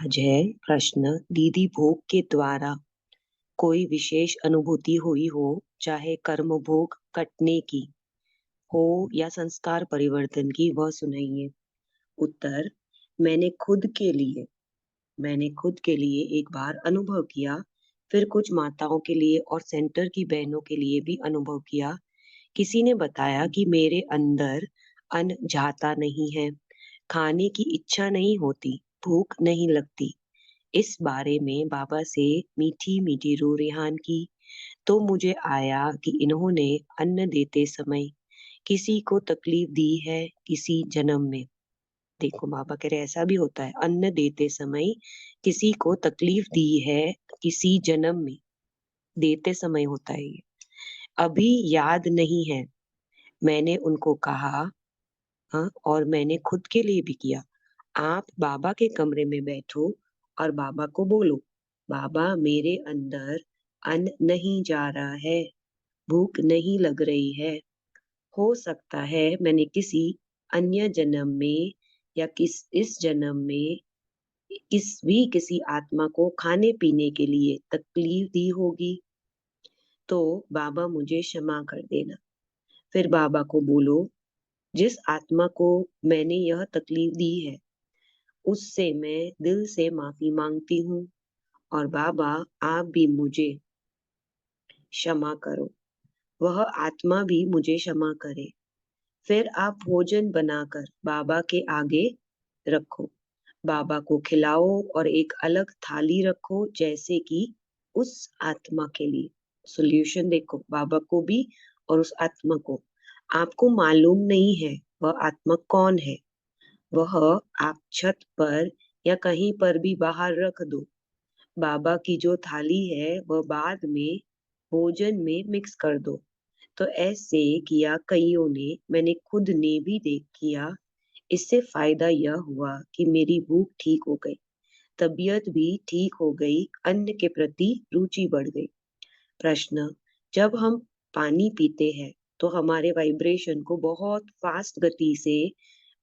आज है प्रश्न। दीदी भोग के द्वारा कोई विशेष अनुभूति हुई हो, चाहे कर्म भोग कटने की हो या संस्कार परिवर्तन की, वह सुनाइए। उत्तर। मैंने खुद के लिए मैंने खुद के लिए एक बार अनुभव किया, फिर कुछ माताओं के लिए और सेंटर की बहनों के लिए भी अनुभव किया। किसी ने बताया कि मेरे अंदर अन्न जाता नहीं है, खाने की इच्छा नहीं होती, भूख नहीं लगती। इस बारे में बाबा से मीठी मीठी रो रेहान की तो मुझे आया कि इन्होंने अन्न देते समय किसी को तकलीफ दी है किसी जन्म में। देखो, बाबा कह रहे ऐसा भी होता है, अन्न देते समय किसी को तकलीफ दी है किसी जन्म में। देते समय होता है ये, अभी याद नहीं है। मैंने उनको कहा, हाँ, और मैंने खुद के लिए भी किया। आप बाबा के कमरे में बैठो और बाबा को बोलो, बाबा मेरे अंदर अन्न नहीं जा रहा है, भूख नहीं लग रही है। हो सकता है मैंने किसी अन्य जन्म में या इस जन्म में किसी आत्मा को खाने पीने के लिए तकलीफ दी होगी, तो बाबा मुझे क्षमा कर देना। फिर बाबा को बोलो, जिस आत्मा को मैंने यह तकलीफ दी है उससे मैं दिल से माफी मांगती हूँ, और बाबा आप भी मुझे क्षमा करो, वह आत्मा भी मुझे क्षमा करे। फिर आप भोजन बनाकर बाबा के आगे रखो, बाबा को खिलाओ और एक अलग थाली रखो, जैसे कि उस आत्मा के लिए सोल्यूशन। देखो, बाबा को भी और उस आत्मा को, आपको मालूम नहीं है वह आत्मा कौन है, वह आप छत पर या कहीं पर भी बाहर रख दो। बाबा की जो थाली है वह बाद में भोजन में मिक्स कर दो। तो ऐसे किया कईयों ने, मैंने खुद ने भी देख किया। इससे फायदा यह हुआ कि मेरी भूख ठीक हो गई, तबीयत भी ठीक हो गई, अन्न के प्रति रुचि बढ़ गई। प्रश्न। जब हम पानी पीते हैं तो हमारे वाइब्रेशन को बहुत फास्ट गति से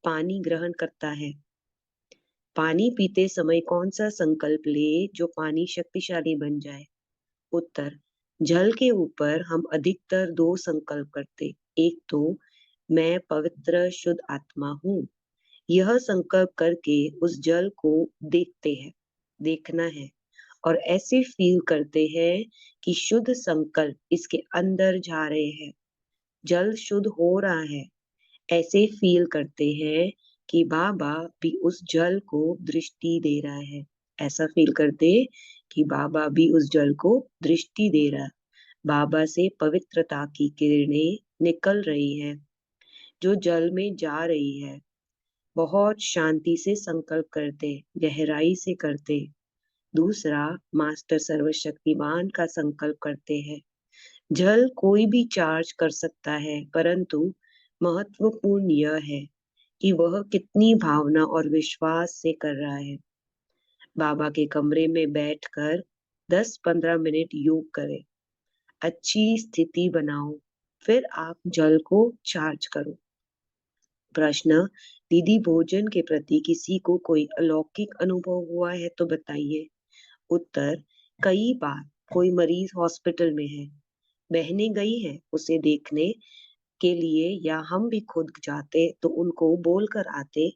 पानी ग्रहण करता है। पानी पीते समय कौन सा संकल्प ले जो पानी शक्तिशाली बन जाए? उत्तर। जल के ऊपर हम अधिकतर दो संकल्प करते। एक तो मैं पवित्र शुद्ध आत्मा हूँ, यह संकल्प करके उस जल को देखना है और ऐसे फील करते हैं कि शुद्ध संकल्प इसके अंदर जा रहे हैं, जल शुद्ध हो रहा है। ऐसे फील करते हैं कि बाबा भी उस जल को दृष्टि दे रहा है। ऐसा फील करते कि बाबा भी उस जल को दृष्टि दे रहा है। बाबा से पवित्रता की किरणें निकल रही है जो जल में जा रही है। बहुत शांति से संकल्प करते, गहराई से करते। दूसरा, मास्टर सर्वशक्तिमान का संकल्प करते हैं। जल कोई भी चार्ज कर सकता है, परंतु महत्वपूर्ण यह है कि वह कितनी भावना और विश्वास से कर रहा है। बाबा के कमरे में बैठकर 10-15 मिनट योग करें, अच्छी स्थिति बनाओ, फिर आप जल को चार्ज करो। प्रश्न। दीदी भोजन के प्रति किसी को कोई अलौकिक अनुभव हुआ है तो बताइए। उत्तर। कई बार कोई मरीज हॉस्पिटल में है, बहनें गई है उसे देखने के लिए, या हम भी खुद जाते तो उनको बोल कर आते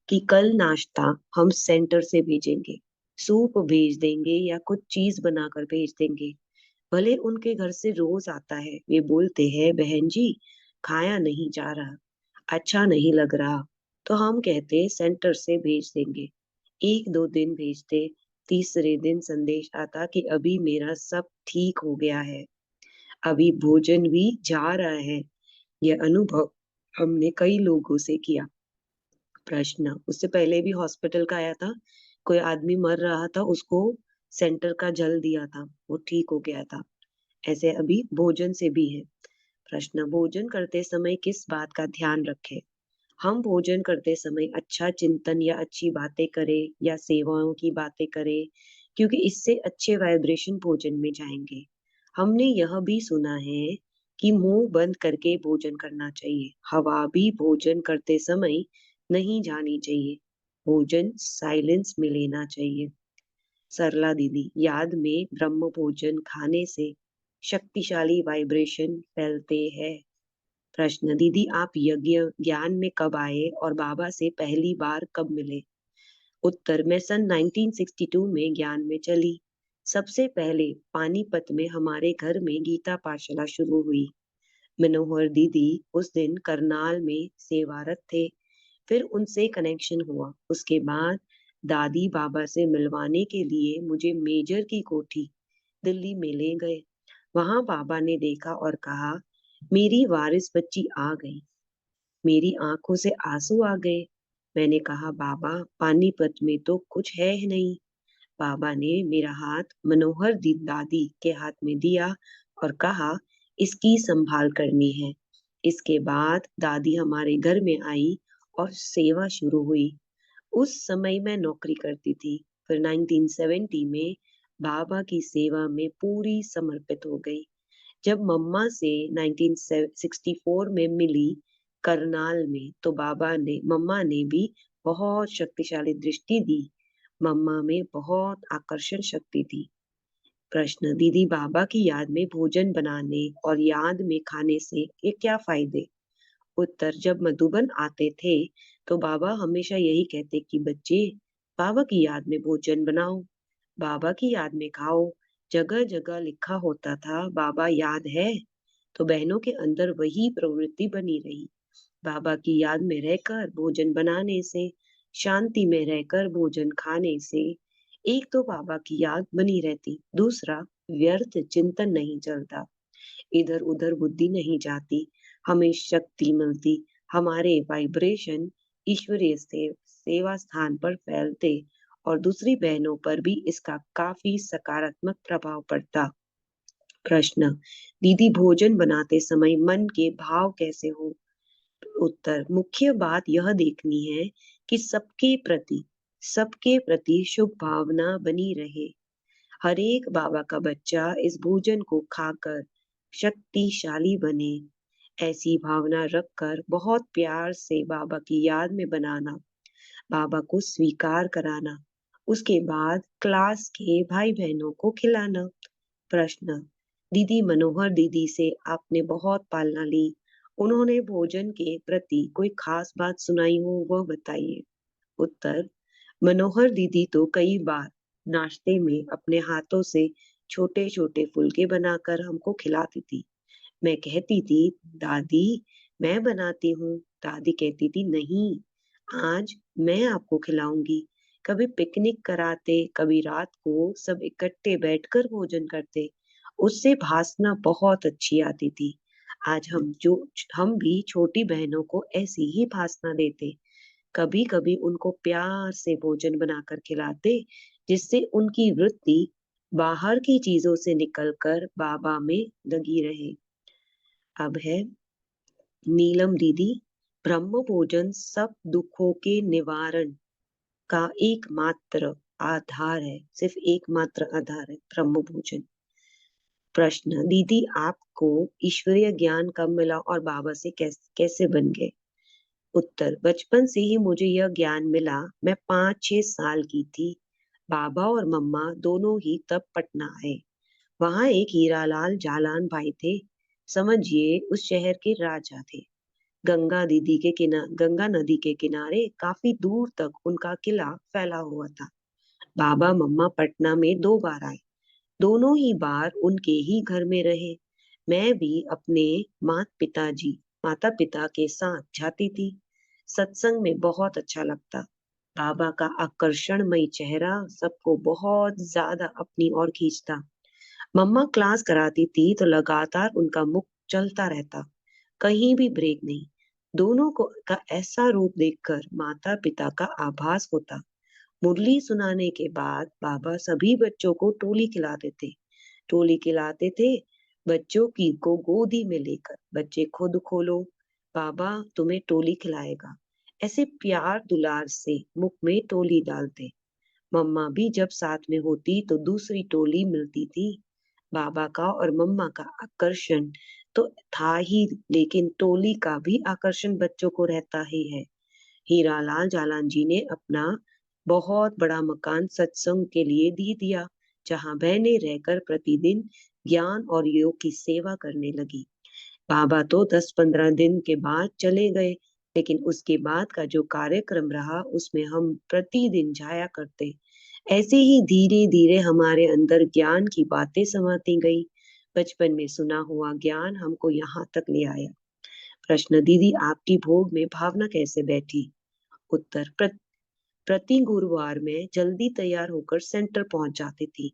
कि कल नाश्ता हम सेंटर से भेजेंगे, सूप भेज देंगे या कुछ चीज बनाकर भेज देंगे। भले उनके घर से रोज आता है, वे बोलते हैं बहन जी खाया नहीं जा रहा, अच्छा नहीं लग रहा, तो हम कहते सेंटर से भेज देंगे। 1-2 दिन भेजते, तीसरे दिन संदेश आता कि अभी मेरा सब ठीक हो गया है, अभी भोजन भी जा रहा है। यह अनुभव हमने कई लोगों से किया। प्रश्न। उससे पहले भी हॉस्पिटल का आया था, कोई आदमी मर रहा था, उसको सेंटर का जल दिया था, वो ठीक हो गया था। ऐसे अभी भोजन से भी है। प्रश्न। भोजन करते समय किस बात का ध्यान रखें? हम भोजन करते समय अच्छा चिंतन या अच्छी बातें करें या सेवाओं की बातें करें, क्योंकि इससे अच्छे वाइब्रेशन भोजन में जाएंगे। हमने यह भी सुना है कि मुंह बंद करके भोजन करना चाहिए, हवा भी भोजन करते समय नहीं जानी चाहिए, भोजन साइलेंस में लेना चाहिए। सरला दीदी, याद में ब्रह्म भोजन खाने से शक्तिशाली वाइब्रेशन फैलते हैं। प्रश्न, दीदी आप यज्ञ ज्ञान में कब आए और बाबा से पहली बार कब मिले? उत्तर, मैं सन 1962 में ज्ञान में चली। सबसे पहले पानीपत में हमारे घर में गीता पाठशाला शुरू हुई। मनोहर दीदी उस दिन करनाल में सेवारत थे। फिर उनसे कनेक्शन हुआ। उसके बाद दादी बाबा से मिलवाने के लिए मुझे मेजर की कोठी दिल्ली में ले गए। वहां बाबा ने देखा और कहा, मेरी वारिस बच्ची आ गई। मेरी आंखों से आंसू आ गए। मैंने कहा, बाबा पानीपत में तो कुछ है ही नहीं। बाबा ने मेरा हाथ मनोहर दी दादी के हाथ में दिया और कहा, इसकी संभाल करनी है। इसके बाद दादी हमारे घर में आई और सेवा शुरू हुई। उस समय मैं नौकरी करती थी। फिर 1970 में बाबा की सेवा में पूरी समर्पित हो गई। जब मम्मा से 1964 में मिली करनाल में, तो बाबा ने मम्मा ने भी बहुत शक्तिशाली दृष्टि दी। मम्मा में बहुत आकर्षण शक्ति थी। प्रश्न, दीदी बाबा की याद में भोजन बनाने और याद में खाने से ये क्या फायदे? उत्तर, जब मधुबन आते थे तो बाबा हमेशा यही कहते कि बच्चे, बाबा की याद में भोजन बनाओ, बाबा की याद में खाओ। जगह जगह लिखा होता था, बाबा याद है। तो बहनों के अंदर वही प्रवृत्ति बनी रही। बाबा की याद में रहकर भोजन बनाने से, शांति में रहकर भोजन खाने से, एक तो बाबा की याद बनी रहती, दूसरा व्यर्थ चिंतन नहीं चलता, इधर उधर बुद्धि नहीं जाती, हमें शक्ति मिलती, हमारे वाइब्रेशन ईश्वरीय सेवा स्थान पर फैलते और दूसरी बहनों पर भी इसका काफी सकारात्मक प्रभाव पड़ता। प्रश्न, दीदी भोजन बनाते समय मन के भाव कैसे हो? उत्तर, मुख्य बात यह देखनी है कि सबके प्रति शुभ भावना बनी रहे। हर एक बाबा का बच्चा इस भोजन को खाकर शक्तिशाली बने, ऐसी भावना रखकर बहुत प्यार से बाबा की याद में बनाना, बाबा को स्वीकार कराना, उसके बाद क्लास के भाई बहनों को खिलाना। प्रश्न, दीदी मनोहर दीदी से आपने बहुत पालना ली, उन्होंने भोजन के प्रति कोई खास बात सुनाई हो वह बताइए। उत्तर, मनोहर दीदी तो कई बार नाश्ते में अपने हाथों से छोटे छोटे फुलके बनाकर हमको खिलाती थी। मैं कहती थी, दादी मैं बनाती हूँ। दादी कहती थी, नहीं, आज मैं आपको खिलाऊंगी। कभी पिकनिक कराते, कभी रात को सब इकट्ठे बैठकर भोजन करते। उससे भासना बहुत अच्छी आती थी। आज हम भी छोटी बहनों को ऐसी ही भासना देते। कभी कभी उनको प्यार से भोजन बनाकर खिलाते, जिससे उनकी वृत्ति बाहर की चीजों से निकलकर बाबा में लगी रहे। अब है नीलम दीदी, ब्रह्म भोजन सब दुखों के निवारण का एकमात्र आधार है, सिर्फ एकमात्र आधार है ब्रह्म भोजन। प्रश्न, दीदी आपको ईश्वरीय ज्ञान कब मिला और बाबा से कैसे बन गए? उत्तर, बचपन से ही मुझे यह ज्ञान मिला। मैं 5-6 साल की थी। बाबा और मम्मा दोनों ही तब पटना आए। वहां एक हीरालाल जालान भाई थे। समझिए उस शहर के राजा थे। गंगा नदी के किनारे काफी दूर तक उनका किला फैला हुआ था। बाबा मम्मा पटना में 2 बार आए। दोनों ही बार उनके ही घर में रहे। मैं भी अपने माता पिता के साथ जाती थी। सत्संग में बहुत अच्छा लगता। बाबा का आकर्षणमयी चेहरा सबको बहुत ज्यादा अपनी ओर खींचता। मम्मा क्लास कराती थी तो लगातार उनका मुख चलता रहता, कहीं भी ब्रेक नहीं। दोनों को का ऐसा रूप देखकर माता पिता का आभास होता। मुरली सुनाने के बाद बाबा सभी बच्चों को टोली खिलाते थे। बच्चों की को गोदी में लेकर, बच्चे खुद खोलो, बाबा तुम्हें टोली खिलाएगा, ऐसे प्यार दुलार से मुख में टोली डालते। मम्मा भी जब साथ में होती तो दूसरी टोली मिलती थी। बाबा का और मम्मा का आकर्षण तो था ही, लेकिन टोली का भी आकर्षण बच्चों को रहता ही है। हीरालाल जालान जी ने अपना बहुत बड़ा मकान सत्संग के लिए दे दिया, जहाँ बहनें रहकर प्रतिदिन ज्ञान और योग की सेवा करने लगी। बाबा तो 10-15 दिन के बाद चले गए, लेकिन उसके बाद का जो कार्यक्रम रहा उसमें हम प्रतिदिन जाया करते। ऐसे ही धीरे धीरे हमारे अंदर ज्ञान की बातें समाती गई। बचपन में सुना हुआ ज्ञान हमको यहाँ तक ले आया। प्रश्न, दीदी आपकी भोग में भावना कैसे बैठी? उत्तर, प्रति गुरुवार में जल्दी तैयार होकर सेंटर पहुंच जाती थी।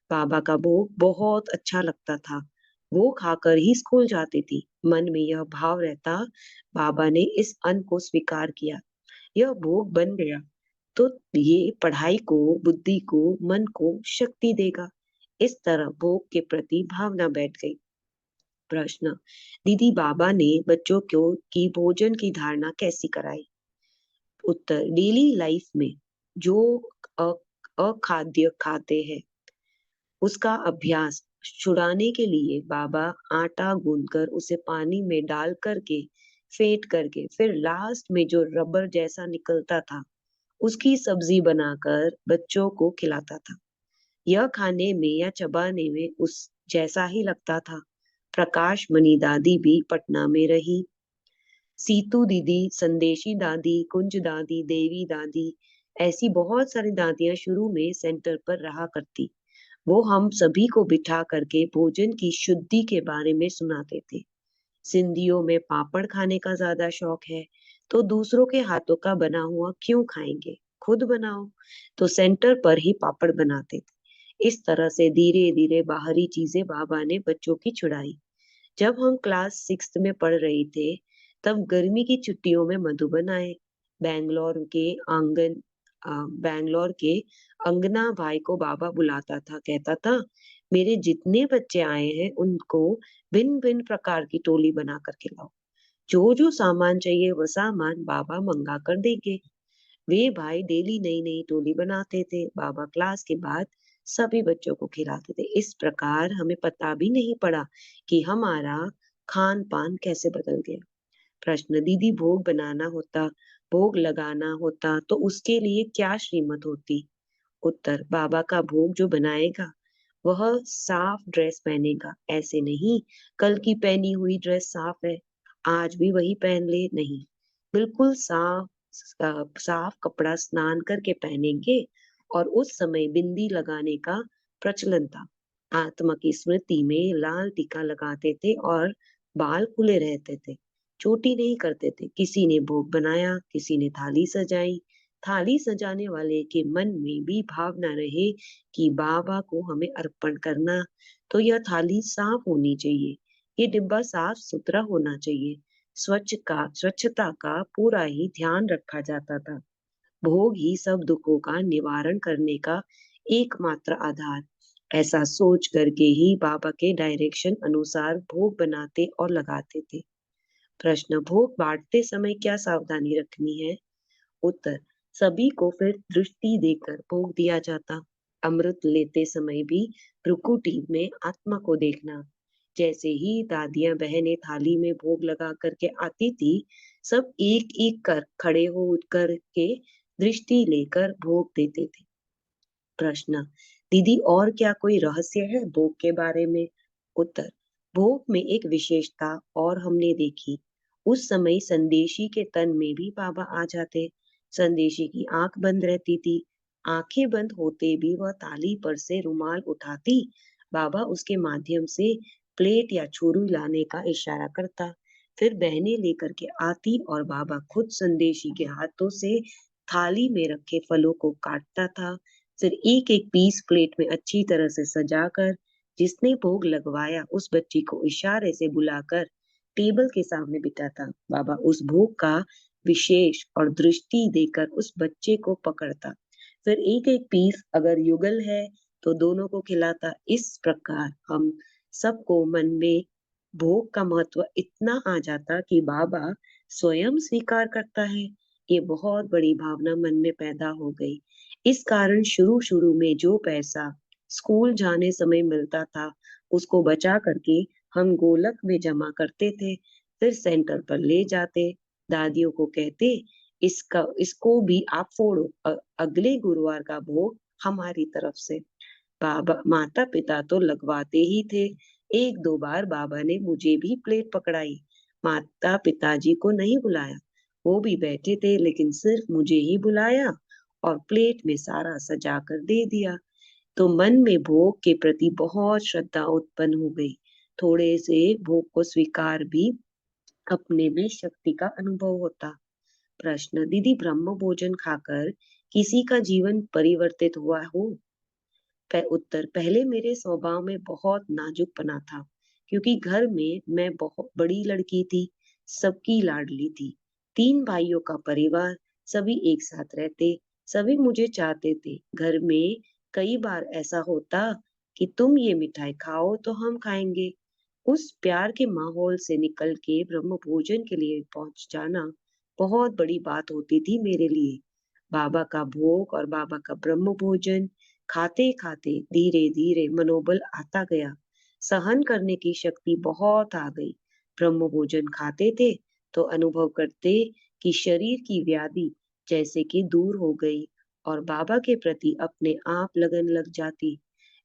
बाबा का भोग बहुत अच्छा लगता था, वो खाकर ही स्कूल जाती थी। मन में यह भाव रहता, बाबा ने इस अन्न को स्वीकार किया, यह भोग बन गया तो ये पढ़ाई को, बुद्धि को, मन को शक्ति देगा। इस तरह भोग के प्रति भावना बैठ गई। प्रश्न, दीदी बाबा ने बच्चों को की भोजन की धारणा कैसी कराई? उत्तर, डेली लाइफ में जो अ- अखाद्य खाते हैं उसका अभ्यास छुड़ाने के लिए बाबा आटा गूंदकर उसे पानी में डाल करके फेंट करके फिर लास्ट में जो रबर जैसा निकलता था उसकी सब्जी बनाकर बच्चों को खिलाता था। यह खाने में या चबाने में उस जैसा ही लगता था। प्रकाश मणि दादी भी पटना में रही। सीतू दीदी, संदेशी दादी, कुंज दादी, देवी दादी, ऐसी बहुत सारी दादियां शुरू में सेंटर पर रहा करती। वो हम सभी को बिठा करके भोजन की शुद्धि के बारे में सुनाते थे। सिंधियों में पापड़ खाने का ज्यादा शौक है, तो दूसरों के हाथों का बना हुआ क्यों खाएंगे, खुद बनाओ। तो सेंटर पर ही पापड़ बनाते थे। इस तरह से धीरे धीरे बाहरी चीजें बाबा ने बच्चों की छुड़ाई। जब हम क्लास 6 में पढ़ रहे थे, तब गर्मी की छुट्टियों में मधुबन आए। बैंगलोर के आंगन बैंगलोर के अंगना भाई को बाबा बुलाता था, कहता था मेरे जितने बच्चे आए हैं उनको भिन्न भिन्न प्रकार की टोली बना करके लाओ। जो जो सामान चाहिए वो सामान बाबा मंगा कर देंगे। वे भाई डेली नई नई टोली बनाते थे। बाबा क्लास के बाद सभी बच्चों को खिलाते थे। इस प्रकार हमें पता भी नहीं पड़ा कि हमारा खान पान कैसे बदल गया। प्रश्न, दीदी भोग बनाना होता, भोग लगाना होता तो उसके लिए क्या श्रीमत होती? उत्तर, बाबा का भोग जो बनाएगा वह साफ ड्रेस पहनेगा। ऐसे नहीं कल की पहनी हुई ड्रेस साफ है आज भी वही पहन ले, नहीं, बिल्कुल साफ कपड़ा स्नान करके पहनेंगे। और उस समय बिंदी लगाने का प्रचलन था। आत्मा की स्मृति में लाल टीका लगाते थे और बाल खुले रहते थे, चोटी नहीं करते थे। किसी ने भोग बनाया, किसी ने थाली सजाई। थाली सजाने वाले के मन में भी भावना रहे कि बाबा को हमें अर्पण करना, तो यह थाली साफ होनी चाहिए, ये डिब्बा साफ सुथरा होना चाहिए। स्वच्छता का पूरा ही ध्यान रखा जाता था। भोग ही सब दुखों का निवारण करने का एकमात्र आधार। ऐसा सोच करके ही बाबा के डायरेक्शन अनुसार भोग बनाते और लगाते थे। प्रश्न, भोग बांटते समय क्या सावधानी रखनी है? उत्तर, सभी को फिर दृष्टि देकर भोग दिया जाता। अमृत लेते समय भी भ्रुकुटी में आत्मा को देखना। जैसे ही दादियां बहनें थाली में भोग लगा करके आती थी, सब एक एक कर खड़े हो उठ कर के दृष्टि लेकर भोग देते थे। प्रश्न, दीदी और क्या कोई रहस्य है भोग के बारे में? उत्तर, भोग में एक विशेषता और हमने देखी। उस समय संदेशी के तन में भी बाबा आ जाते। संदेशी की आंख बंद रहती थी। आंखें बंद होते भी वह ताली पर से रुमाल उठाती। बाबा उसके माध्यम से प्लेट या छुरी लाने का इशारा करता। फिर बहनें लेकर के आती और बाबा खुद संदेशी के हाथों से थाली में रखे फलों को काटता था। फिर एक एक पीस प्लेट में अच्छी तरह से सजाकर जिसने भोग लगवाया उस बच्ची को इशारे से बुलाकर टेबल के सामने बिठाता। बाबा उस भोग का विशेष और दृष्टि देकर उस बच्चे को पकड़ता। फिर एक एक पीस अगर युगल है तो दोनों को खिलाता। इस प्रकार हम सबको मन में भोग का महत्व इतना आ जाता कि बाबा स्वयं स्वीकार करता है। ये बहुत बड़ी भावना मन में पैदा हो गई। इस कारण शुरू शुरू में जो पैसा स्कूल जाने समय मिलता था उसको बचा करके हम गोलक में जमा करते थे। फिर सेंटर पर ले जाते, दादियों को कहते इसको भी आप फोड़ो। अगले गुरुवार का भोग हमारी तरफ से। बाबा माता पिता तो लगवाते ही थे। एक दो बार बाबा ने मुझे भी प्लेट पकड़ाई। माता पिताजी को नहीं बुलाया। वो भी बैठे थे लेकिन सिर्फ मुझे ही बुलाया और प्लेट में सारा सजा कर दे दिया। तो मन में भोग के प्रति बहुत श्रद्धा उत्पन्न हो गई। थोड़े से भोग को स्वीकार भी अपने में शक्ति का अनुभव होता। प्रश्न, दीदी ब्रह्म भोजन खाकर किसी का जीवन परिवर्तित हुआ हो? उत्तर, पहले मेरे स्वभाव में बहुत नाजुकपना था, क्योंकि घर में मैं बहुत बड़ी लड़की थी, सबकी लाडली थी। तीन भाइयों का परिवार, सभी एक साथ रहते, सभी मुझे चाहते थे। घर में कई बार ऐसा होता कि तुम ये मिठाई खाओ तो हम खाएंगे। उस प्यार के माहौल से निकल के ब्रह्म भोजन के लिए पहुंच जाना बहुत बड़ी बात होती थी मेरे लिए। बाबा का भोग और बाबा का ब्रह्म भोजन खाते खाते धीरे धीरे मनोबल आता गया। सहन करने की शक्ति बहुत आ गई। ब्रह्म भोजन खाते थे तो अनुभव करते कि शरीर की व्याधि जैसे कि दूर हो गई और बाबा के प्रति अपने आप लगन लग जाती।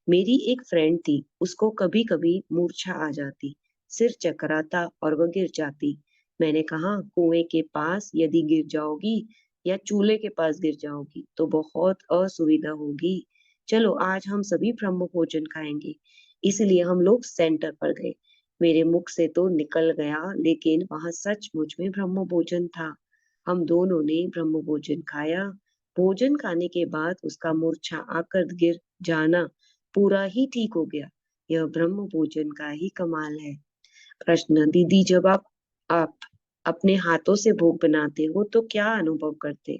मेरी एक फ्रेंड थी, उसको कभी कभी मूर्छा आ जाती, सिर चकराता और वह गिर जाती। मैंने कहा, कुएं के पास यदि गिर जाओगी या चूल्हे के पास गिर जाओगी तो बहुत असुविधा होगी। चलो आज हम सभी ब्रह्म भोजन खाएंगे। इसलिए हम लोग सेंटर पर गए। मेरे मुख से तो निकल गया, लेकिन वहां सचमुच में ब्रह्म भोजन था। हम दोनों ने ब्रह्म भोजन खाया। भोजन खाने के बाद उसका मूर्छा आकर गिर जाना पूरा ही ठीक हो गया। यह ब्रह्म भोजन का ही कमाल है। प्रश्न, दीदी जब आप अपने हाथों से भोग बनाते हो तो क्या अनुभव करते?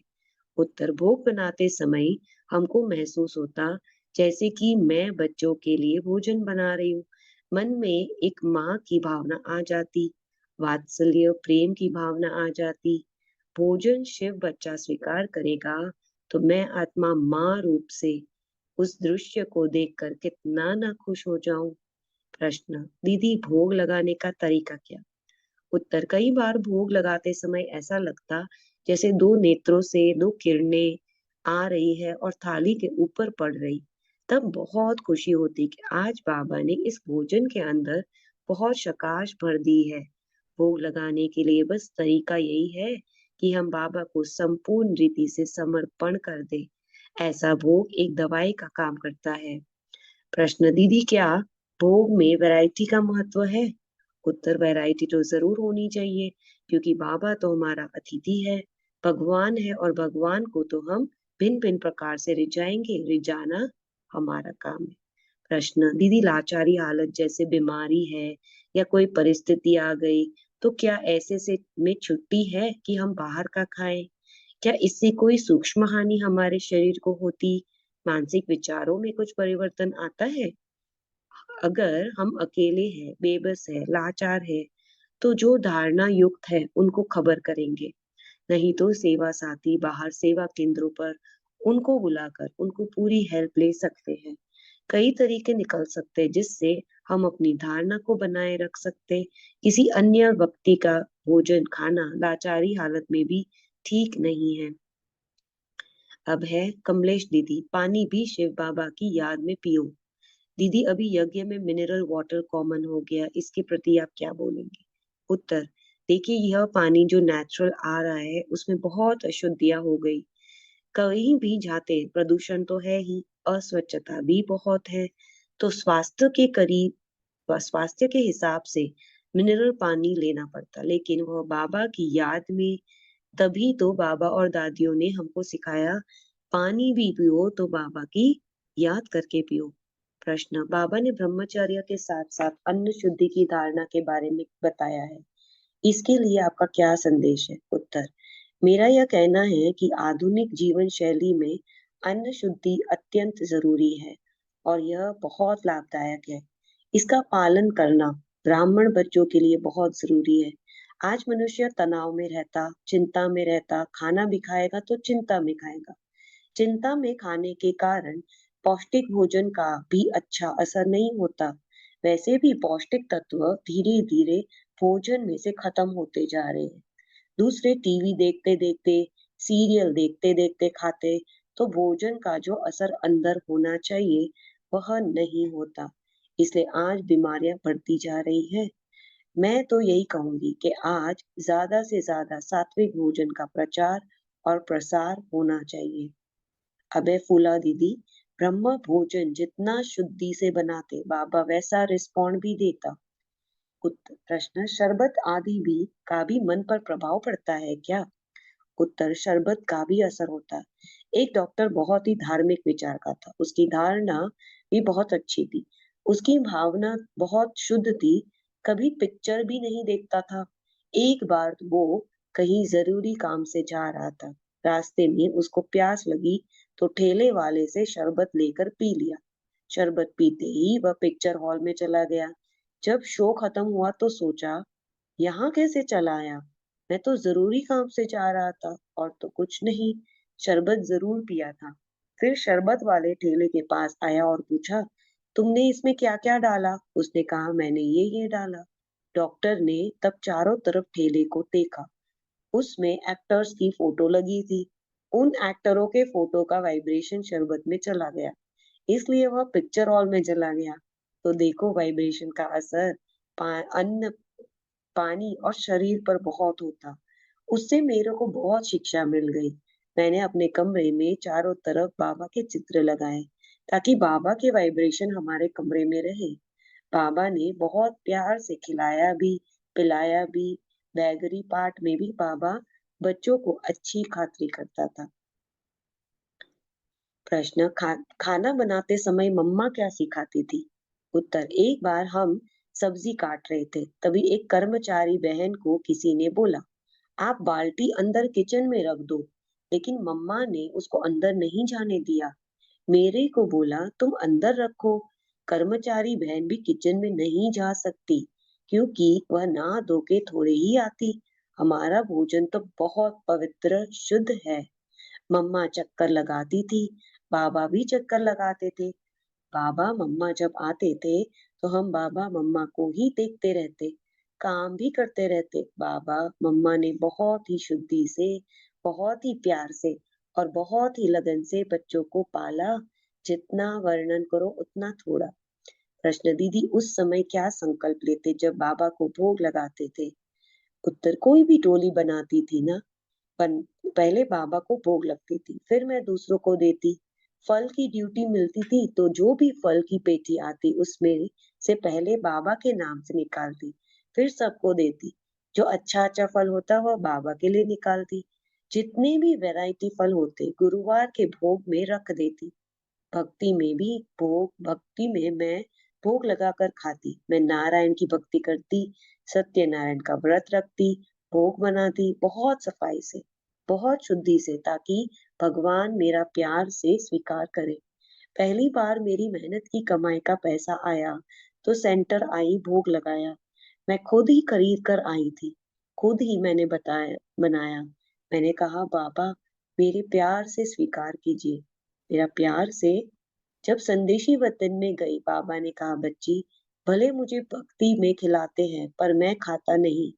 उत्तर, भोग बनाते समय हमको महसूस होता जैसे कि मैं बच्चों के लिए भोजन बना रही हूँ। मन में एक माँ की भावना आ जाती, वात्सल्य प्रेम की भावना आ जाती। भोजन शिव बच्चा स्वीकार करेगा तो मैं आत्मा माँ रूप से उस दृश्य को देखकर कितना ना खुश हो जाऊं। प्रश्न, दीदी भोग लगाने का तरीका क्या? उत्तर, कई बार भोग लगाते समय ऐसा लगता जैसे दो नेत्रों से दो किरणें आ रही है और थाली के ऊपर पड़ रही। तब बहुत खुशी होती कि आज बाबा ने इस भोजन के अंदर बहुत प्रकाश भर दी है। भोग लगाने के लिए बस तरीका यही है कि हम बाबा को संपूर्ण रीति से समर्पण कर दे। ऐसा भोग एक दवाई का काम करता है। प्रश्न, दीदी क्या भोग में वैरायटी का महत्व है? उत्तर, वैरायटी तो जरूर होनी चाहिए, क्योंकि बाबा तो हमारा अतिथि है, भगवान है, और भगवान को तो हम भिन्न भिन्न प्रकार से रिझाएंगे, रिझाना हमारा काम है। प्रश्न, दीदी लाचारी हालत जैसे बीमारी है या कोई परिस्थिति आ गई तो क्या ऐसे से में छुट्टी है कि हम बाहर का खाएं? क्या इससे कोई सूक्ष्म हानि हमारे शरीर को होती? मानसिक विचारों में कुछ परिवर्तन आता है? अगर हम अकेले हैं, बेबस है, लाचार है, तो जो धारणा युक्त है उनको खबर करेंगे। नहीं तो सेवा साथी बाहर सेवा केंद्रों पर उनको बुलाकर उनको पूरी हेल्प ले सकते हैं। कई तरीके निकल सकते हैं जिससे हम अपनी धारणा को बनाए रख सकते। किसी अन्य व्यक्ति का भोजन खाना लाचारी हालत में भी ठीक नहीं है। अब है कमलेश दीदी, पानी भी शिव बाबा की याद में पियो। दीदी अभी यज्ञ में मिनरल वाटर कॉमन हो गया, इसके प्रति आप क्या बोलेंगे? उत्तर, देखिए यह पानी जो नेचुरल आ रहा है उसमें बहुत अशुद्धियां हो गई। कहीं भी जाते प्रदूषण तो है ही, अस्वच्छता भी बहुत है। तो स्वास्थ्य के हिसाब से मिनरल पानी लेना पड़ता, लेकिन वह बाबा की याद में। तभी तो बाबा और दादियों ने हमको सिखाया, पानी भी पियो तो बाबा की याद करके पियो। प्रश्न, बाबा ने ब्रह्मचर्य के साथ साथ अन्न शुद्धि की धारणा के बारे में बताया है, इसके लिए आपका क्या संदेश है? उत्तर, मेरा यह कहना है कि आधुनिक जीवन शैली में अन्न शुद्धि अत्यंत जरूरी है और यह बहुत लाभदायक है। इसका पालन करना ब्राह्मण बच्चों के लिए बहुत जरूरी है। आज मनुष्य तनाव में रहता, चिंता में रहता, खाना भी खाएगा तो चिंता में खाएगा। चिंता में खाने के कारण पौष्टिक भोजन का भी अच्छा असर नहीं होता। वैसे भी पौष्टिक तत्व धीरे धीरे भोजन में से खत्म होते जा रहे हैं। दूसरे टीवी देखते देखते सीरियल देखते देखते खाते तो भोजन का जो असर अंदर होना चाहिए वह नहीं होता। इसलिए आज बीमारियां बढ़ती जा रही है। मैं तो यही कहूंगी कि आज ज्यादा से ज्यादा सात्विक भोजन का प्रचार और प्रसार होना चाहिए। अबे फूला दीदी, ब्रह्म भोजन जितना शुद्धि से बनाते बाबा वैसा रिस्पॉन्ड भी देता। प्रश्न, शरबत आदि भी का भी मन पर प्रभाव पड़ता है क्या? उत्तर, शरबत का भी असर होता है। एक डॉक्टर बहुत ही धार्मिक विचार का था, उसकी धारणा भी बहुत अच्छी थी, उसकी भावना बहुत शुद्ध थी, कभी पिक्चर भी नहीं देखता था। एक बार वो कहीं जरूरी काम से जा रहा था, रास्ते में उसको प्यास लगी तो ठेले वाले से शरबत लेकर पी लिया। शरबत पीते ही वह पिक्चर हॉल में चला गया। जब शो खत्म हुआ तो सोचा, यहाँ कैसे चला आया? मैं तो जरूरी काम से जा रहा था और तो कुछ नहीं, शरबत जरूर पिया था। फिर शरबत वाले ठेले के पास आया और पूछा, तुमने इसमें क्या क्या डाला? उसने कहा, मैंने ये डाला। डॉक्टर ने तब चारों तरफ ठेले को देखा, उसमें एक्टर्स की फोटो लगी थी। उन एक्टरों के फोटो का वाइब्रेशन शरबत में चला गया, इसलिए वह पिक्चर हॉल में चला गया। तो देखो वाइब्रेशन का असर अन्न, पानी और शरीर पर बहुत होता। उससे मेरे को बहुत शिक्षा मिल गई। मैंने अपने कमरे में चारों तरफ बाबा के चित्र लगाए ताकि बाबा के वाइब्रेशन हमारे कमरे में रहे। बाबा ने बहुत प्यार से खिलाया भी, पिलाया भी। बैगरी पाठ में भी बाबा बच्चों को अच्छी खातिरी करता था। प्रश्न, खाना बनाते समय मम्मा क्या सिखाती थी? उत्तर, एक बार हम सब्जी काट रहे थे, तभी एक कर्मचारी बहन को किसी ने बोला, आप बाल्टी अंदर किचन में रख दो। लेकिन मम्मा ने उसको अंदर नहीं जाने दिया, मेरे को बोला, तुम अंदर रखो। कर्मचारी बहन भी किचन में नहीं जा सकती क्योंकि वह नहा धो के थोड़े ही आती। हमारा भोजन तो बहुत पवित्र शुद्ध है। मम्मा चक्कर लगाती थी, बाबा भी चक्कर लगाते थे। बाबा मम्मा जब आते थे तो हम बाबा मम्मा को ही देखते रहते, काम भी करते रहते। बाबा मम्मा ने बहुत ही शुद्धि से, बहुत ही प्यार से और बहुत ही लगन से बच्चों को पाला। जितना वर्णन करो उतना थोड़ा। प्रश्न, दीदी उस समय क्या संकल्प लेते जब बाबा को भोग लगाते थे? उत्तर, कोई भी टोली बनाती थी ना, पन, पहले बाबा को भोग लगती थी, फिर मैं दूसरों को देती। फल की ड्यूटी मिलती थी तो जो भी फल की पेटी आती उसमें से पहले बाबा के नाम से निकालती, फिर सबको देती। जो अच्छा अच्छा फल होता वह बाबा के लिए निकालती। जितने भी वैरायटी फल होते गुरुवार के भोग में रख देती। भक्ति में मैं भोग लगाकर खाती। मैं नारायण की भक्ति करती, सत्यनारायण का व्रत रखती, भोग बनाती बहुत सफाई से, बहुत शुद्धि से, ताकि भगवान मेरा प्यार से स्वीकार करे। पहली बार मेरी मेहनत की कमाई का पैसा आया तो सेंटर आई भोग लगाया। मैं खुद ही खरीद कर आई थी, खुद ही मैंने बताया बनाया। मैंने कहा, बाबा मेरे प्यार से स्वीकार कीजिए, मेरा प्यार से। जब संदेशी वतन में गई, बाबा ने कहा, बच्ची भले मुझे भक्ति में खिलाते हैं पर मैं खाता नहीं,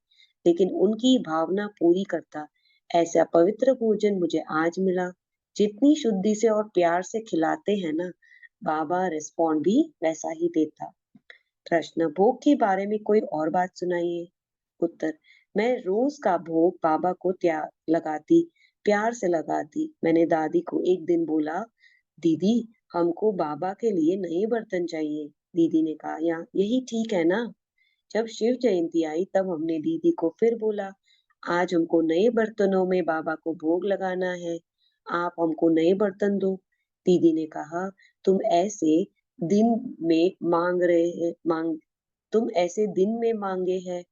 लेकिन उनकी भावना पूरी करता। ऐसा पवित्र भोजन मुझे आज मिला। जितनी शुद्धि से और प्यार से खिलाते हैं ना, बाबा रिस्पॉन्ड भी वैसा ही देता। प्रश्न, भोग के बारे में कोई और बात सुनाइए। उत्तर, मैं रोज का भोग बाबा को त्याग लगाती, प्यार से लगाती। मैंने दादी को एक दिन बोला, दीदी हमको बाबा के लिए नए बर्तन चाहिए। दीदी ने कहा, या यही ठीक है ना। जब शिव जयंती आई तब हमने दीदी को फिर बोला, आज हमको नए बर्तनों में बाबा को भोग लगाना है, आप हमको नए बर्तन दो। दीदी ने कहा, तुम ऐसे दिन में मांग तुम ऐसे दिन में मांगे हैं,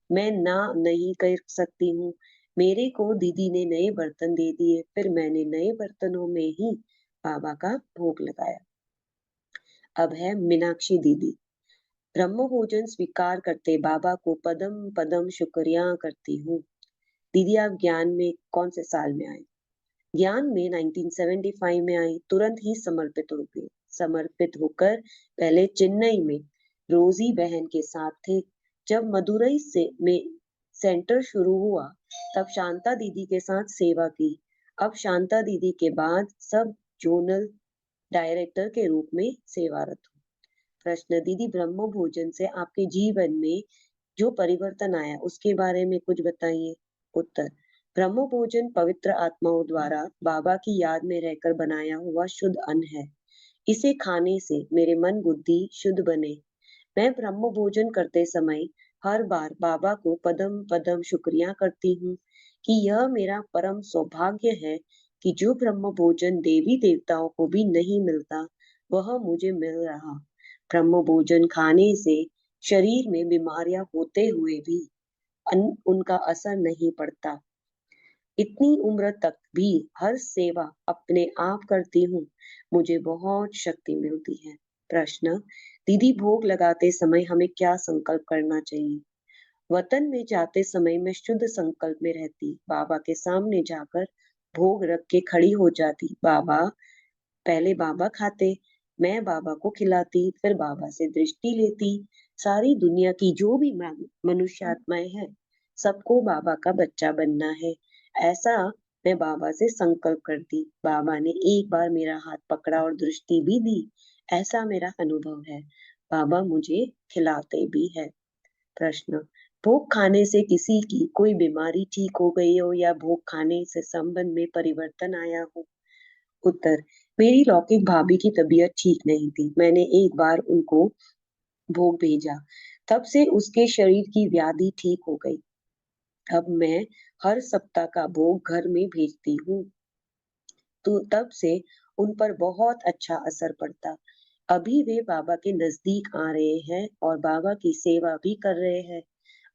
मैं ना नहीं कर सकती हूँ। मेरे को दीदी ने नए बर्तन दे दिए, फिर मैंने नए बर्तनों में ही बाबा का भोग लगाया। अब है मीनाक्षी दीदी। ब्रह्म भोजन स्वीकार करते बाबा को पदम पदम शुक्रिया करती हूँ। दीदी आप ज्ञान में कौन से साल में आए? ज्ञान में 1975 में आई, तुरंत ही समर्पित हो गई। समर्पित होकर पहले चेन्नई में रोजी बहन के साथ थे। जब मदुरई से में सेंटर शुरू हुआ तब शांता दीदी के साथ सेवा की। अब शांता दीदी के बाद सब जोनल डायरेक्टर के रूप में सेवारत हूँ। प्रश्न, दीदी ब्रह्म भोजन से आपके जीवन में जो परिवर्तन आया उसके बारे में कुछ बताइए। उत्तर, ब्रह्म भोजन पवित्र आत्माओं द्वारा बाबा की याद में रहकर बनाया हुआ शुद्ध अन्न है। इसे खाने से मेरे मन बुद्धि शुद्ध बने। मैं ब्रह्म भोजन करते समय हर बार बाबा को पदम पदम शुक्रिया करती हूँ कि यह मेरा परम सौभाग्य है कि जो ब्रह्म भोजन देवी देवताओं को भी नहीं मिलता वह मुझे मिल रहा। ब्रह्म भोजन खाने से शरीर में बीमारियां होते हुए भी उनका असर नहीं पड़ता। इतनी उम्र तक भी हर सेवा अपने आप करती हूँ, मुझे बहुत शक्ति मिलती है। प्रश्न, दीदी भोग लगाते समय हमें क्या संकल्प करना चाहिए। वतन में जाते समय मैं शुद्ध संकल्प में रहती, बाबा के सामने जाकर भोग रख के खड़ी हो जाती। पहले बाबा खाते, मैं बाबा को खिलाती, फिर बाबा से दृष्टि लेती। सारी दुनिया की जो भी मनुष्य आत्माएं हैं, सबको बाबा का बच्चा बनना है, ऐसा मैं बाबा से संकल्प करती। बाबा ने एक बार मेरा हाथ पकड़ा और दृष्टि भी दी, ऐसा मेरा अनुभव है। बाबा मुझे खिलाते भी है। प्रश्न, भोग खाने से किसी की कोई बीमारी ठीक हो गई हो या भोग खाने से संबंध में परिवर्तन आया हो। उत्तर, मेरी लौकिक भाभी की तबीयत ठीक नहीं थी, मैंने एक बार उनको भोग भेजा, तब से उसके शरीर की व्याधि ठीक हो गई। अब मैं हर सप्ताह का भोग घर में भेजती हूँ, तो तब से उन पर बहुत अच्छा असर पड़ता। अभी वे बाबा के नजदीक आ रहे हैं और बाबा की सेवा भी कर रहे हैं।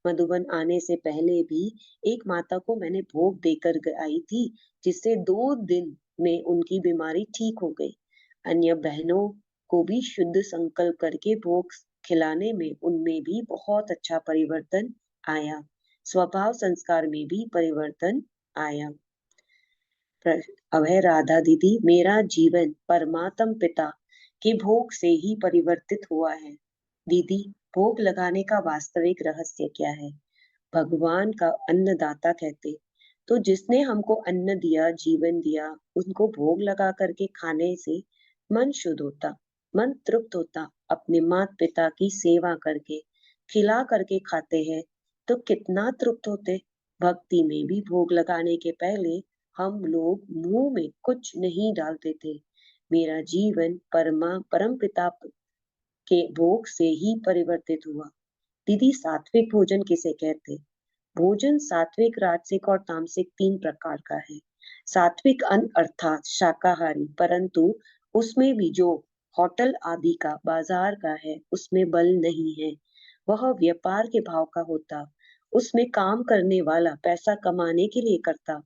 मधुबन आने से पहले भी एक माता को मैंने भोग देकर आई थी, जिससे 2 दिन में उनकी बीमारी ठीक हो गई। अन्य बहनों को भी शुद्ध संकल्प करके भोग खिलाने में उनमें भी बहुत अच्छा परिवर्तन आया। स्वभाव संस्कार में भी परिवर्तन आया। अब है राधा दीदी, मेरा जीवन परमात्म पिता के भोग से ही परिवर्तित हुआ है। दीदी, भोग लगाने का वास्तविक रहस्य क्या है। भगवान का अन्नदाता कहते, तो जिसने हमको अन्न दिया, जीवन दिया, उनको भोग लगा करके खाने से मन शुद्ध होता, मन तृप्त होता। अपने माता पिता की सेवा करके खिला करके खाते हैं तो कितना तृप्त होते। भक्ति में भी भोग लगाने के पहले हम लोग मुंह में कुछ नहीं डालते थे। मेरा जीवन परम पिता के भोग से ही परिवर्तित हुआ। दीदी, सात्विक भोजन किसे कहते। भोजन सात्विक, राजसिक और तामसिक 3 प्रकार का है। सात्विक अन्न अर्थात शाकाहारी, परंतु उसमें भी जो होटल आदि का बाजार का है उसमें बल नहीं है, वह व्यापार के भाव का होता। उसमें काम करने वाला पैसा कमाने के लिए करता,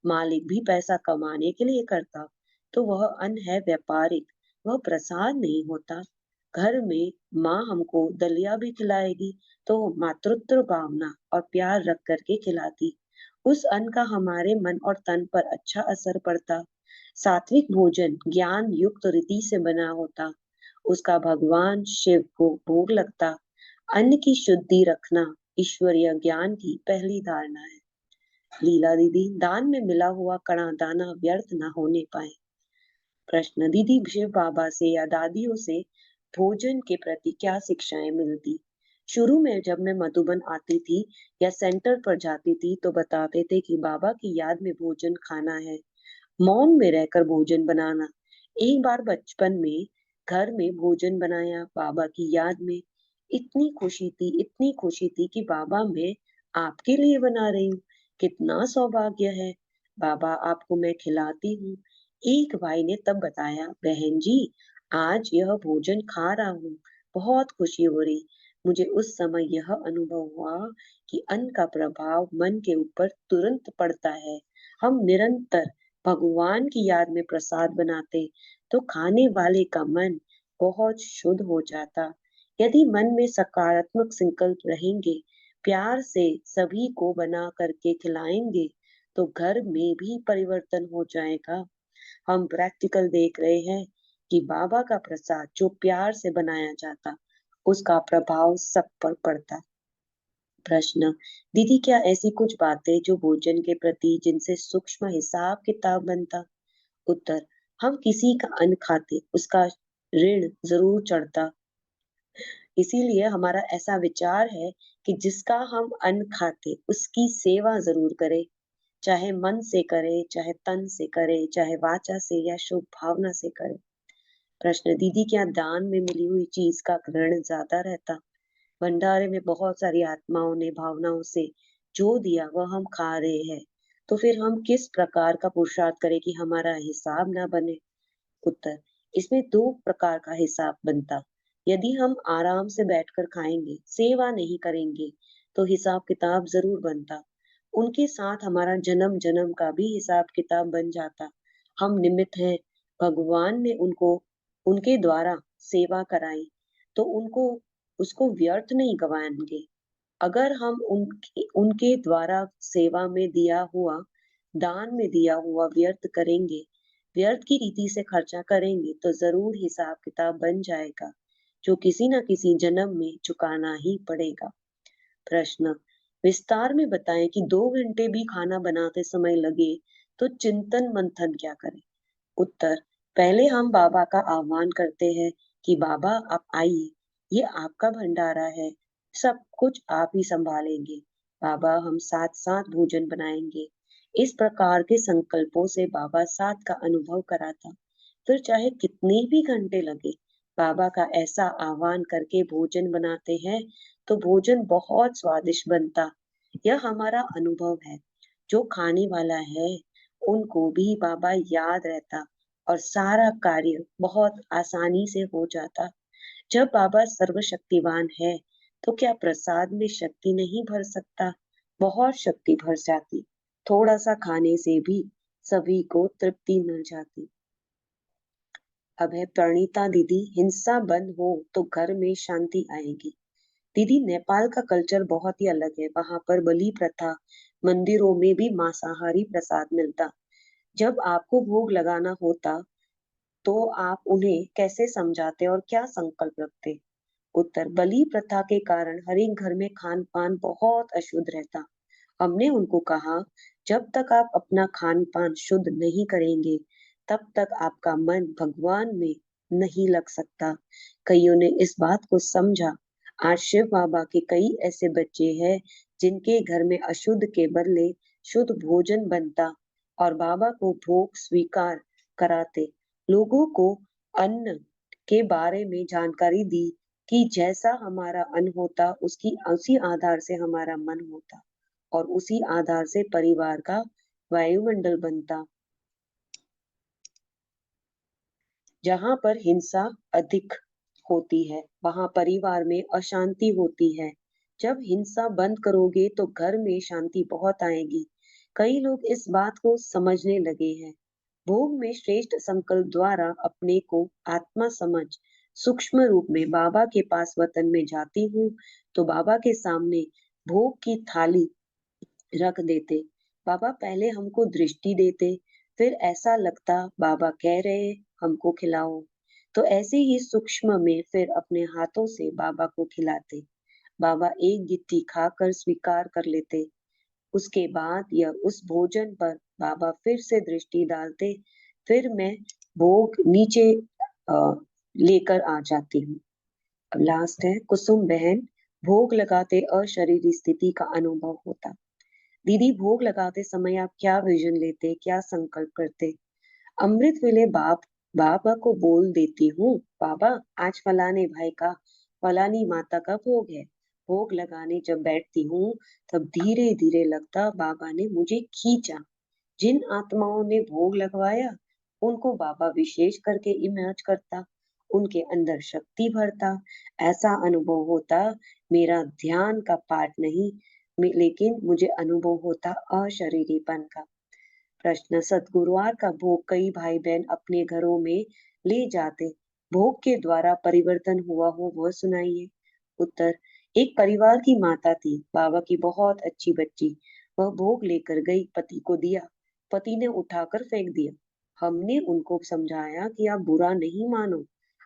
मालिक भी पैसा कमाने के लिए करता, तो वह अन्न है व्यापारिक, वह प्रसाद नहीं होता। घर में माँ हमको दलिया भी खिलाएगी तो मातृत्व भावना और प्यार रख करके खिलाती, उस अन्न का हमारे मन और तन पर अच्छा असर पड़ता। सात्विक भोजन ज्ञान युक्त रीति से बना होता, उसका भगवान शिव को भोग लगता। अन्न की शुद्धि रखना ईश्वरीय ज्ञान की पहली धारणा है। लीला दीदी, दान में मिला हुआ कणा दाना व्यर्थ न होने पाए। प्रश्न, दीदी शिव बाबा से या दादियों से भोजन के प्रति क्या शिक्षाएं मिलती। शुरू में जब मैं मधुबन आती थी या सेंटर पर जाती थी तो बताते थे कि बाबा की याद में भोजन खाना है, मौन में रहकर भोजन बनाना। एक बार बचपन में घर में भोजन बनाया बाबा की याद में, इतनी खुशी थी कि बाबा मैं आपके लिए बना रही हूँ, कितना सौभाग्य है, बाबा आपको मैं खिलाती हूँ। एक भाई ने तब बताया, बहन जी आज यह भोजन खा रहा हूँ, बहुत खुशी हो रही। मुझे उस समय यह अनुभव हुआ कि अन्न का प्रभाव मन के ऊपर तुरंत पड़ता है। हम निरंतर भगवान की याद में प्रसाद बनाते तो खाने वाले का मन बहुत शुद्ध हो जाता। यदि मन में सकारात्मक संकल्प रहेंगे, प्यार से सभी को बना करके खिलाएंगे तो घर में भी परिवर्तन हो जाएगा। हम प्रैक्टिकल देख रहे हैं कि बाबा का प्रसाद जो प्यार से बनाया जाता उसका प्रभाव सब पर पड़ता। प्रश्न, दीदी क्या ऐसी कुछ बातें जो भोजन के प्रति जिनसे सूक्ष्म हिसाब किताब बनता? उत्तर, हम किसी का अन्न खाते उसका ऋण जरूर चढ़ता, इसीलिए हमारा ऐसा विचार है कि जिसका हम अन्न खाते उसकी सेवा जरूर करें, चाहे मन से करे, चाहे तन से करे, चाहे वाचा से या शुभ भावना से करे। प्रश्न, दीदी क्या दान में मिली हुई चीज का ऋण ज्यादा रहता? भंडारे में बहुत सारी आत्माओं ने भावनाओं से जो दिया वह हम खा रहे हैं, तो फिर हम किस प्रकार का पुरुषार्थ करें कि हमारा हिसाब ना बने? उत्तर, इसमें दो प्रकार का हिसाब बनता। यदि हम आराम से बैठकर खाएंगे, सेवा नहीं करेंगे, तो हिसाब किताब जरूर बनता। उनके साथ हमारा जन्म जन्म का भी हिसाब किताब बन जाता। हम निमित्त हैं, भगवान ने उनको उनके द्वारा सेवा कराई, तो उनको उसको व्यर्थ नहीं गवाएंगे। अगर हम उनके उनके द्वारा सेवा में दिया हुआ, दान में दिया हुआ व्यर्थ करेंगे, व्यर्थ की रीति से खर्चा करेंगे, तो जरूर हिसाब किताब बन जाएगा, जो किसी न किसी जन्म में चुकाना ही पड़ेगा। प्रश्न, विस्तार में बताएं कि 2 घंटे भी खाना बनाते समय लगे तो चिंतन मंथन क्या करें? उत्तर, पहले हम बाबा का आह्वान करते हैं कि बाबा आप आइए, ये आपका भंडारा है, सब कुछ आप ही संभालेंगे। बाबा हम साथ साथ भोजन बनाएंगे। इस प्रकार के संकल्पों से बाबा साथ का अनुभव कराता। फिर चाहे कितने भी घंटे लगे, बाबा का ऐसा आह्वान करके भोजन बनाते हैं, तो भोजन बहुत स्वादिष्ट बनता। यह हमारा अनुभव है। जो खाने वाला है, उनको भी बाबा याद रहता और सारा कार्य बहुत आसानी से हो जाता। जब बाबा सर्वशक्तिवान है, तो क्या प्रसाद में शक्ति नहीं भर सकता? बहुत शक्ति भर जाती। थोड़ा सा खाने से भी सभी को तृप्ति मिल जाती। अब है प्रणीता दीदी, हिंसा बंद हो तो घर में शांति आएगी। दीदी नेपाल का कल्चर बहुत ही अलग है, वहां पर बलि प्रथा, मंदिरों में भी मांसाहारी प्रसाद मिलता। जब आपको भोग लगाना होता, तो आप उन्हें कैसे समझाते और क्या संकल्प रखते? उत्तर, बलि प्रथा के कारण हर एक घर में खान पान बहुत अशुद्ध रहता। हमने उनको कहा, जब तक आप अपना खान पान शुद्ध नहीं करेंगे, तब तक आपका मन भगवान में नहीं लग सकता। कईयों ने इस बात को समझा। आज शिव बाबा के कई ऐसे बच्चे हैं जिनके घर में अशुद्ध के बदले शुद्ध भोजन बनता और बाबा को भोग स्वीकार कराते। लोगों को अन्न के बारे में जानकारी दी कि जैसा हमारा अन्न होता उसकी उसी आधार से हमारा मन होता और उसी आधार से परिवार का वायुमंडल बनता। जहाँ पर हिंसा अधिक होती है, वहां परिवार में अशांति होती है। जब हिंसा बंद करोगे तो घर में शांति बहुत आएगी। कई लोग इस बात को समझने लगे हैं। भोग में श्रेष्ठ संकल्प द्वारा अपने को आत्मा समझ सूक्ष्म रूप में बाबा के पास वतन में जाती हूँ, तो बाबा के सामने भोग की थाली रख देते। बाबा पहले हमको दृष्टि देते, फिर ऐसा लगता बाबा कह रहे हमको खिलाओ, तो ऐसे ही सूक्ष्म में फिर अपने हाथों से बाबा को खिलाते। बाबा एक गिट्टी खाकर स्वीकार कर लेते। उसके बाद या उस भोजन पर बाबा फिर से दृष्टि डालते। फिर मैं भोग नीचे लेकर आ जाती हूँ। अब लास्ट है कुसुम बहन, भोग लगाते अशरीरी स्थिति का अनुभव होता। दीदी भोग लगाते समय आप क्या विजन लेते, क्या संकल्प करते? अमृत वेले बाबा को बोल देती हूँ, बाबा आज फलाने भाई का, फलानी माता का भोग है। भोग लगाने जब बैठती हूँ, तब धीरे धीरे लगता बाबा ने मुझे खींचा। जिन आत्माओं ने भोग लगवाया, उनको बाबा विशेष करके इमर्ज करता, उनके अंदर शक्ति भरता। ऐसा अनुभव होता मेरा ध्यान का पाठ नहीं, लेकिन मुझे अनुभव होता अशरीरीपन का। प्रश्न, सतगुरुवार का भोग कई भाई बहन अपने घरों में ले जाते, भोग के द्वारा परिवर्तन हुआ हो वह सुनाइए। उत्तर, एक परिवार की माता थी, बाबा की बहुत अच्छी बच्ची। वह भोग लेकर गई, पति को दिया, पति ने उठाकर फेंक दिया। हमने उनको समझाया कि आप बुरा नहीं मानो,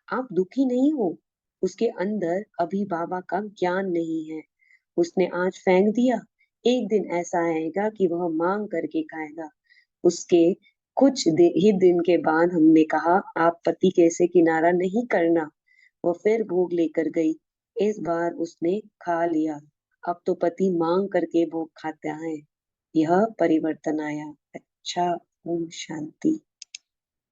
आप दुखी नहीं हो, उसके अंदर अभी बाबा का ज्ञान नहीं है। उसने आज फेंक दिया। एक दिन ऐसा आएगा कि वह मांग करके खाएगा। उसके ही दिन के बाद हमने कहा, आप पति कैसे किनारा नहीं करना। वो फिर भोग लेकर गई। इस बार उसने खा लिया। अब तो पति मांग करके भोग खाता है। यह परिवर्तन आया। अच्छा। ओम शांति।